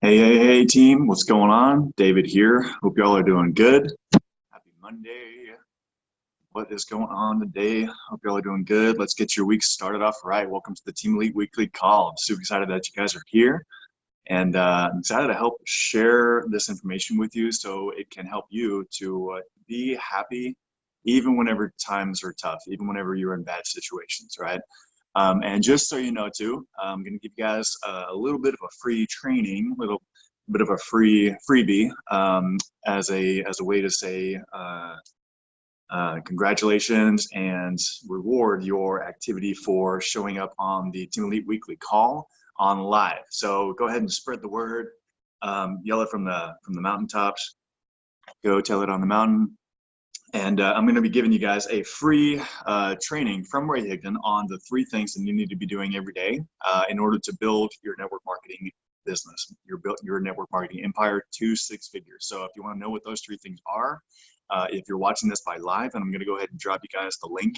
Hey, team, what's going on? David here. Hope y'all are doing good. Happy Monday. What is going on today? Hope y'all are doing good. Let's get your week started off right. Welcome to the Team Elite Weekly Call. I'm super excited that you guys are here, and I'm excited to help share this information with you so it can help you to be happy even whenever times are tough, even whenever you're in bad situations, right? And just so you know too, I'm going to give you guys a little bit of a free training, a little bit of a freebie as a way to say congratulations and reward your activity for showing up on the Team Elite Weekly Call on live. So go ahead and spread the word, yell it from the mountaintops, go tell it on the mountain. And I'm going to be giving you guys a free training from Ray Higdon on the 3 things that you need to be doing every day in order to build your network marketing business, your network marketing empire to 6 figures. So if you want to know what those 3 things are, if you're watching this by live, and I'm going to go ahead and drop you guys the link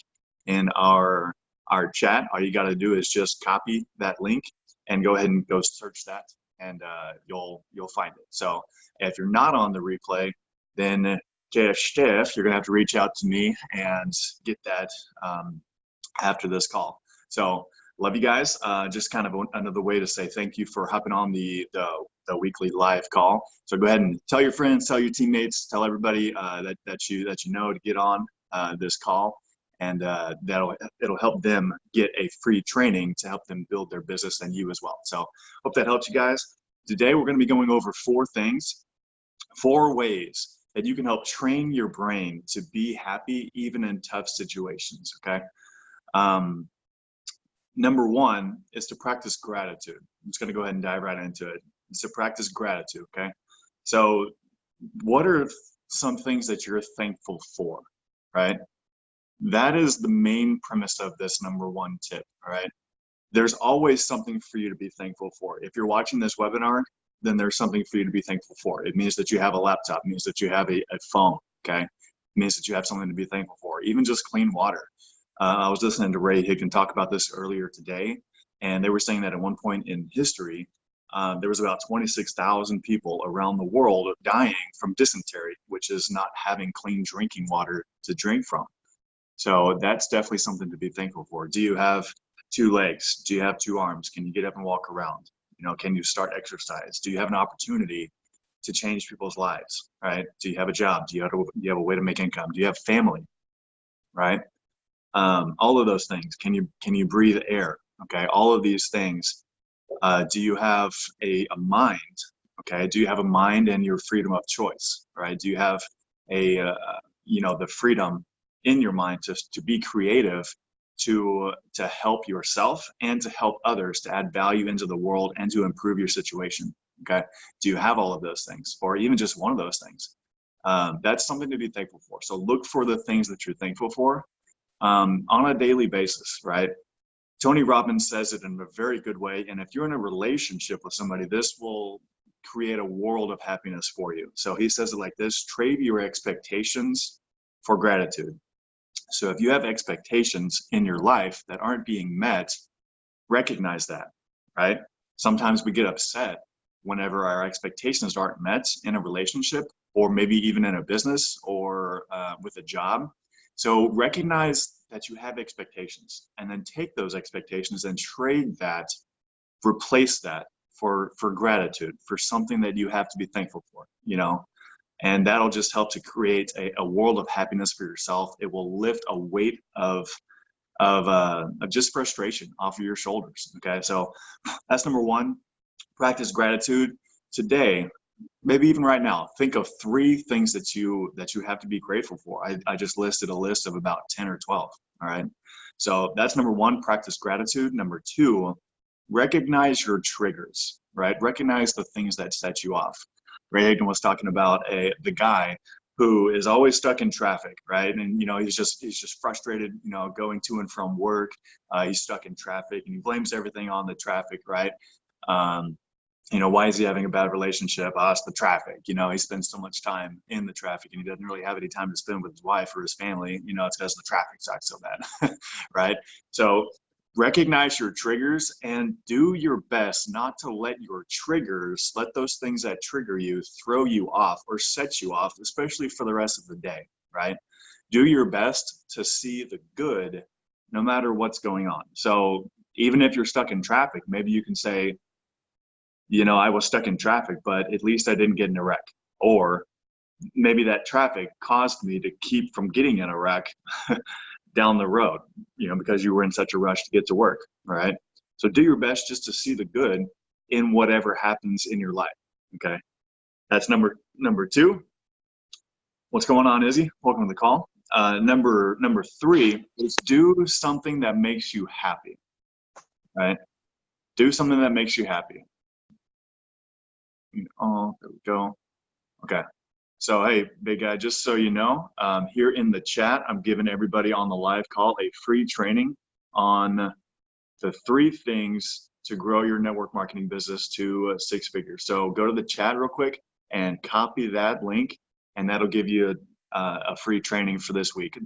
in our chat. All you got to do is just copy that link and go ahead and go search that, and you'll find it. So if you're not on the replay, then Steph, you're gonna have to reach out to me and get that after this call. So love you guys. Just kind of another way to say thank you for hopping on the weekly live call. So go ahead and tell your friends, tell your teammates, tell everybody that you know to get on this call, and it'll help them get a free training to help them build their business and you as well. So hope that helps you guys. Today we're going to be going over 4 things, 4 ways that you can help train your brain to be happy even in tough situations, okay? Number 1 is to practice gratitude. I'm just gonna go ahead and dive right into it. It's to practice gratitude, okay? So what are some things that you're thankful for, right? That is the main premise of this number 1 tip, all right? There's always something for you to be thankful for. If you're watching this webinar, then there's something for you to be thankful for. It means that you have a laptop, it means that you have a phone, okay? It means that you have something to be thankful for, even just clean water. I was listening to Ray Higdon talk about this earlier today, and they were saying that at one point in history, there was about 26,000 people around the world dying from dysentery, which is not having clean drinking water to drink from. So that's definitely something to be thankful for. Do you have 2 legs? Do you have 2 arms? Can you get up and walk around? You know, can you start exercise? Do you have an opportunity to change people's lives, right? Do you have a job? Do you have a way to make income? Do you have family, right? All of those things. Can you breathe air? Okay, all of these things. Do you have a mind? Okay, do you have a mind and your freedom of choice, right? Do you have the freedom in your mind to be creative, to help yourself and to help others, to add value into the world and to improve your situation, okay? Do you have all of those things, or even just one of those things? That's something to be thankful for. So look for the things that you're thankful for on a daily basis, right? Tony Robbins says it in a very good way, and if you're in a relationship with somebody, this will create a world of happiness for you. So he says it like this: trade your expectations for gratitude. So if you have expectations in your life that aren't being met, recognize that, right? Sometimes we get upset whenever our expectations aren't met in a relationship, or maybe even in a business, or with a job. So recognize that you have expectations, and then take those expectations and trade that, replace that for gratitude, for something that you have to be thankful for, you know? And that'll just help to create a world of happiness for yourself. It will lift a weight of just frustration off of your shoulders. Okay, so that's number 1. Practice gratitude today. Maybe even right now, think of 3 things that you have to be grateful for. I just listed a list of about 10 or 12. All right, so that's number 1. Practice gratitude. Number 2, recognize your triggers. Right, recognize the things that set you off. Ray Higdon was talking about the guy who is always stuck in traffic, right? And he's just frustrated, going to and from work. He's stuck in traffic, and he blames everything on the traffic, right? Why is he having a bad relationship? It's the traffic. He spends so much time in the traffic, and he doesn't really have any time to spend with his wife or his family. It's because the traffic sucks so bad, right? So recognize your triggers and do your best not to let those things that trigger you throw you off or set you off, especially for the rest of the day, right? Do your best to see the good no matter what's going on. So even if you're stuck in traffic, maybe you can say, I was stuck in traffic, but at least I didn't get in a wreck. Or maybe that traffic caused me to keep from getting in a wreck down the road, because you were in such a rush to get to work, right? So do your best just to see the good in whatever happens in your life, okay? That's number two. What's going on, Izzy? Welcome to the call. Number three is do something that makes you happy, right? Do something that makes you happy. Oh, there we go. Okay. So, hey, big guy, just so you know, here in the chat, I'm giving everybody on the live call a free training on the 3 things to grow your network marketing business to 6 figures. So go to the chat real quick and copy that link, and that'll give you a free training for this week.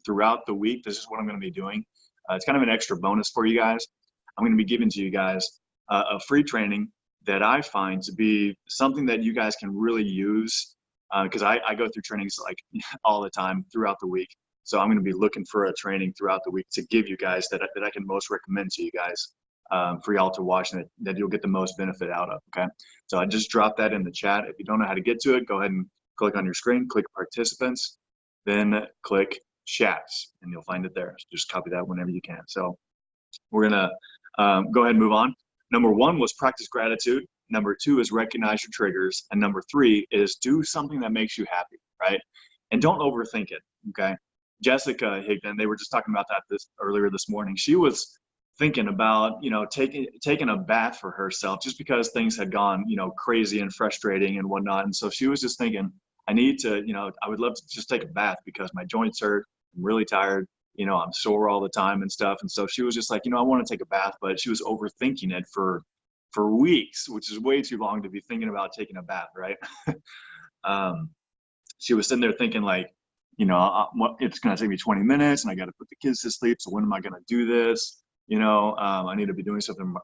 Throughout the week, this is what I'm going to be doing. It's kind of an extra bonus for you guys. I'm going to be giving to you guys a free training that I find to be something that you guys can really use, because I go through trainings like all the time throughout the week. So I'm going to be looking for a training throughout the week to give you guys that I can most recommend to you guys, for y'all to watch, and that you'll get the most benefit out of, okay? So I just dropped that in the chat. If you don't know how to get to it, go ahead and click on your screen, click participants, then click chats, and you'll find it there. So just copy that whenever you can. So we're going to go ahead and move on. Number 1 was practice gratitude. Number 2 is recognize your triggers. And number 3 is do something that makes you happy, right? And don't overthink it, okay? Jessica Higdon, they were just talking about that earlier this morning. She was thinking about, taking a bath for herself just because things had gone, crazy and frustrating and whatnot. And so she was just thinking, I need to, I would love to just take a bath because my joints hurt. I'm really tired. I'm sore all the time and stuff. And so she was just like, I want to take a bath, but she was overthinking it for weeks, which is way too long to be thinking about taking a bath, right? She was sitting there thinking like, it's going to take me 20 minutes and I got to put the kids to sleep. So when am I going to do this? I need to be doing something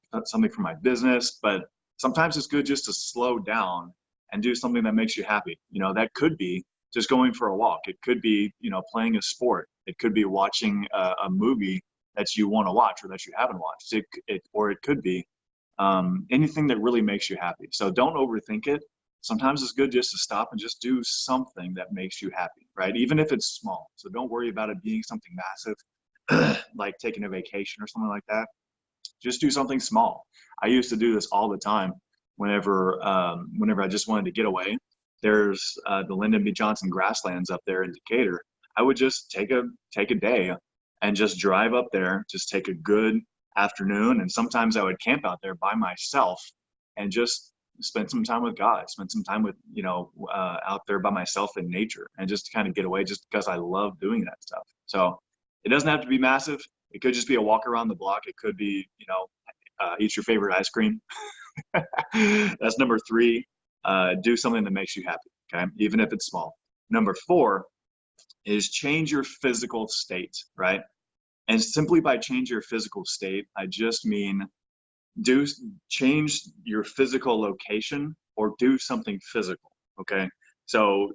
for my business. But sometimes it's good just to slow down and do something that makes you happy. That could be just going for a walk. It could be, playing a sport. It could be watching a movie that you want to watch or that you haven't watched. Or it could be anything that really makes you happy. So don't overthink it. Sometimes it's good just to stop and just do something that makes you happy, right? Even if it's small. So don't worry about it being something massive, like taking a vacation or something like that. Just do something small. I used to do this all the time whenever I just wanted to get away. There's the Lyndon B. Johnson grasslands up there in Decatur. I would just take a day and just drive up there, just take a good afternoon. And sometimes I would camp out there by myself and just spend some time with God, spend some time with, out there by myself in nature, and just kind of get away just because I love doing that stuff. So it doesn't have to be massive. It could just be a walk around the block. It could be, eat your favorite ice cream. That's number 3. Do something that makes you happy, okay? Even if it's small. Number 4 is change your physical state, right? And simply by change your physical state, I just mean change your physical location or do something physical, okay? So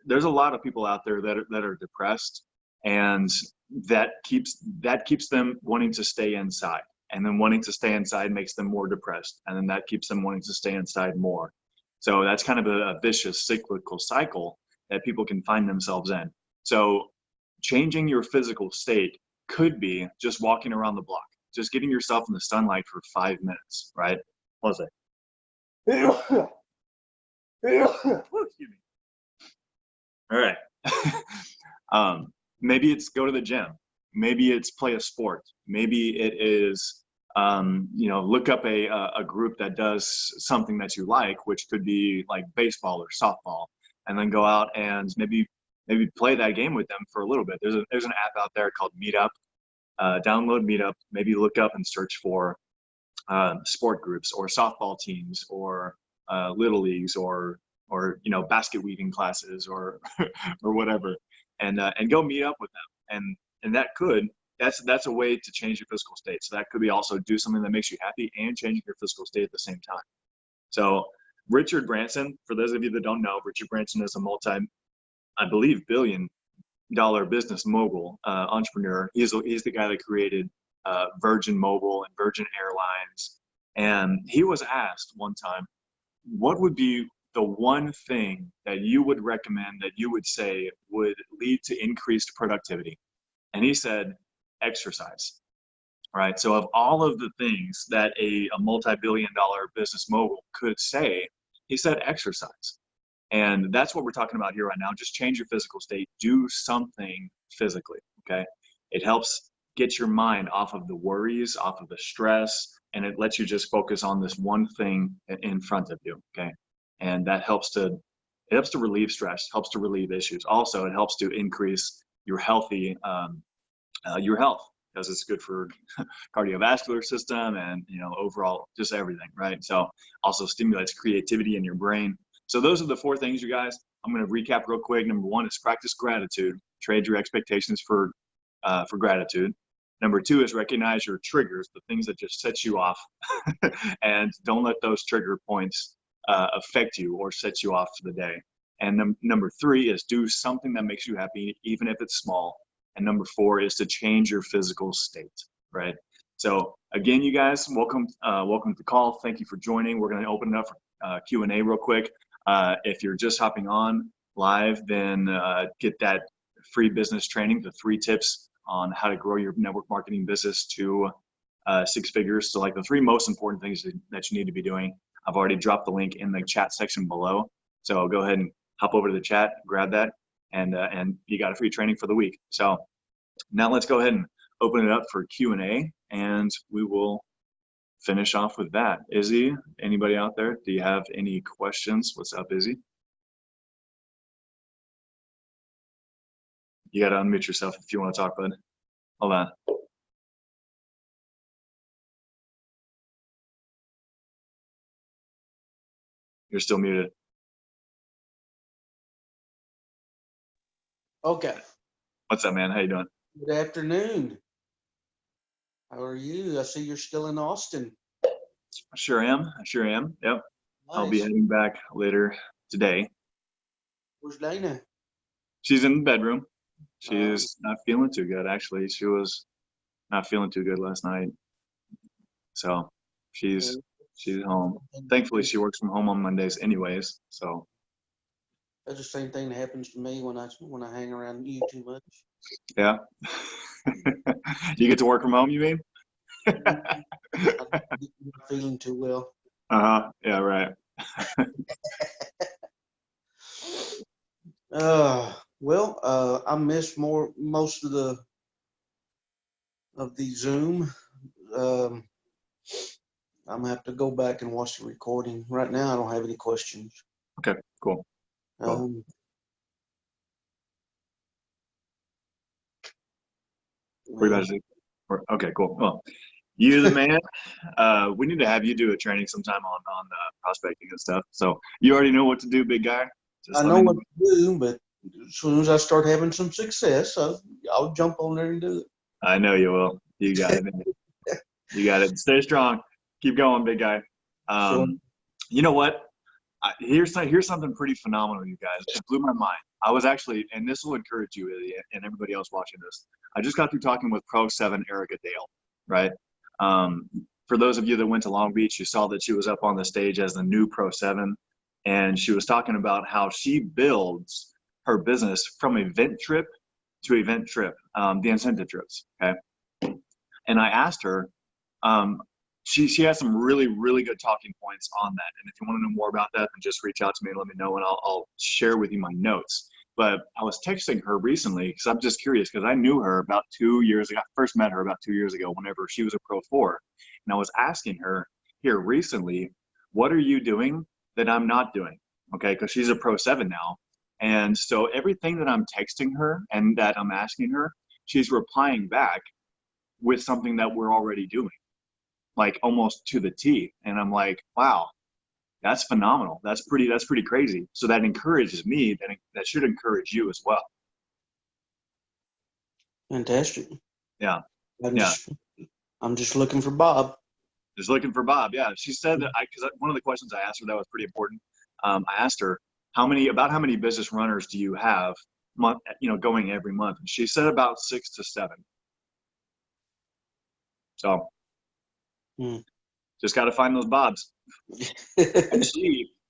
there's a lot of people out there that are depressed, and that keeps them wanting to stay inside. And then wanting to stay inside makes them more depressed. And then that keeps them wanting to stay inside more. So that's kind of a vicious cyclical cycle that people can find themselves in. So changing your physical state could be just walking around the block, just getting yourself in the sunlight for 5 minutes, right? What was it? Excuse me. All right. Maybe it's go to the gym. Maybe it's play a sport. Maybe it is, look up a group that does something that you like, which could be like baseball or softball, and then go out and maybe play that game with them for a little bit. There's an app out there called Meetup. Download Meetup. Maybe look up and search for sport groups or softball teams or little leagues or basket weaving classes or or whatever, and go meet up with them. And that could that's a way to change your physical state. So that could be also do something that makes you happy and changing your physical state at the same time. So Richard Branson, for those of you that don't know, Richard Branson is a I believe, billion-dollar business mogul, entrepreneur. He's the guy that created Virgin Mobile and Virgin Airlines. And he was asked one time, what would be the one thing that you would recommend, that you would say would lead to increased productivity? And he said, exercise. Right. So of all of the things that a multi-billion-dollar business mogul could say, he said exercise. And that's what we're talking about here right now. Just change your physical state. Do something physically. Okay. It helps get your mind off of the worries, off of the stress, and it lets you just focus on this one thing in front of you. Okay. And that helps to relieve stress, helps to relieve issues. Also, it helps to increase your health, because it's good for cardiovascular system and, overall just everything, right? So also stimulates creativity in your brain. So those are the 4 things, you guys. I'm going to recap real quick. Number 1 is practice gratitude. Trade your expectations for gratitude. Number 2 is recognize your triggers, the things that just set you off, and don't let those trigger points affect you or set you off for the day. And number 3 is do something that makes you happy, even if it's small. And number 4 is to change your physical state, right? So again, you guys, welcome to the call. Thank you for joining. We're going to open it up for Q&A real quick. If you're just hopping on live, then get that free business training, the 3 tips on how to grow your network marketing business to 6 figures. So like the 3 most important things that you need to be doing. I've already dropped the link in the chat section below. So go ahead and hop over to the chat, grab that, and you got a free training for the week. So now let's go ahead and open it up for Q&A, and we will finish off with that. Izzy, anybody out there? Do you have any questions? What's up, Izzy? You got to unmute yourself if you want to talk, bud. Hold on. You're still muted. Okay. What's up, man? How you doing? Good afternoon. How are you? I see you're still in Austin. I sure am. Yep. Nice. I'll be heading back later today. Where's Dana? She's in the bedroom. She's not feeling too good, actually. She was not feeling too good last night. So she's home. Thankfully, she works from home on Mondays anyways. So that's the same thing that happens to me when I hang around you too much. Yeah. You get to work from home, you mean? I'm not feeling too well. Yeah, right. Well, I missed most of the Zoom. I'm gonna have to go back and watch the recording. Right now, I don't have any questions. Okay, cool. Okay, cool. Well, you the man. We need to have you do a training sometime on prospecting and stuff. So you already know what to do, big guy. I know what to do, but as soon as I start having some success, I'll jump on there and do it. I know you will. You got it. You got it. Stay strong. Keep going, big guy. Sure. You know what? Here's something pretty phenomenal, you guys. It blew my mind. I was actually, and this will encourage you and everybody else watching this. I just got through talking with Pro 7 Erica Dale, right? For those of you that went to Long Beach, you saw that she was up on the stage as the new Pro 7, and she was talking about how she builds her business from event trip to event trip, the incentive trips, okay? And I asked her, she has some really, really good talking points on that. And if you want to know more about that, then just reach out to me and let me know, and I'll share with you my notes. But I was texting her recently because I'm just curious, because I knew her about 2 years ago. I first met her about 2 years ago whenever she was a Pro 4. And I was asking her here recently, what are you doing that I'm not doing? Okay, because she's a Pro 7 now. And so everything that I'm texting her and that I'm asking her, she's replying back with something that we're already doing, like almost to the T. And I'm like, wow, that's phenomenal. That's pretty crazy. So that encourages me. That should encourage you as well. Fantastic. Yeah. I'm Yeah. just, I'm just looking for Bob. Just looking for Bob. Yeah. She said that because one of the questions I asked her that was pretty important. I asked her how many business runners do you have going every month? And she said about 6 to 7. So just got to find those Bobs. And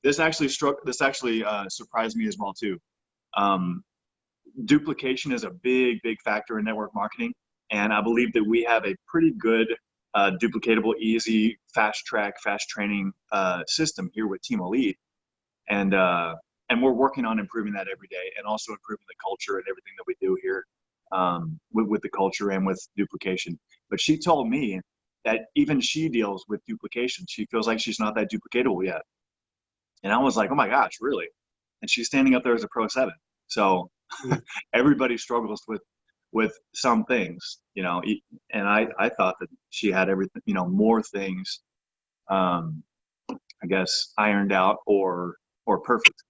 this actually surprised me as well too. Duplication is a big factor in network marketing, and I believe that we have a pretty good duplicatable, easy, fast track, fast training system here with Team Elite, and we're working on improving that every day, and also improving the culture and everything that we do here with the culture and with duplication. But she told me that even she deals with duplication. She feels like she's not that duplicatable yet. And I was like, oh my gosh, really? And she's standing up there as a Pro 7. So everybody struggles with some things, and I thought that she had everything, more things, I guess, ironed out or perfect,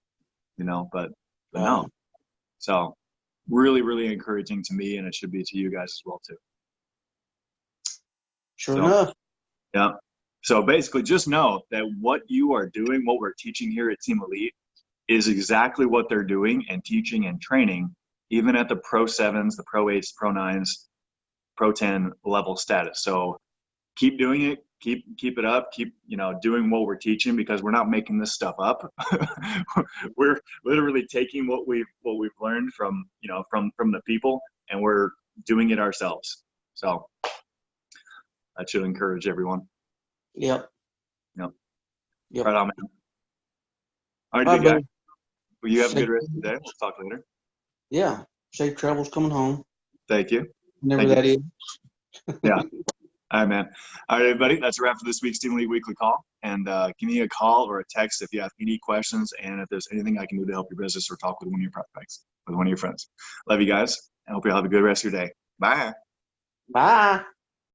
but no. So really encouraging to me, and it should be to you guys as well too. Sure enough. Yeah. So basically just know that what you are doing, what we're teaching here at Team Elite, is exactly what they're doing and teaching and training, even at the Pro 7s, the Pro 8s, Pro 9s, Pro 10 level status. So keep doing it, keep it up, keep doing what we're teaching, because we're not making this stuff up. We're literally taking what we've learned from the people, and we're doing it ourselves. So that should encourage everyone. Yep. Right on, man. All right, good guy. Well, you have a good rest of the day. We'll talk later. Yeah. Safe travels coming home. Thank you. Whenever that is. Yeah. All right, man. All right, everybody. That's a wrap for this week's Team Elite Weekly Call. And give me a call or a text if you have any questions, and if there's anything I can do to help your business, or talk with one of your prospects, with one of your friends. Love you guys. I hope you have a good rest of your day. Bye. Bye.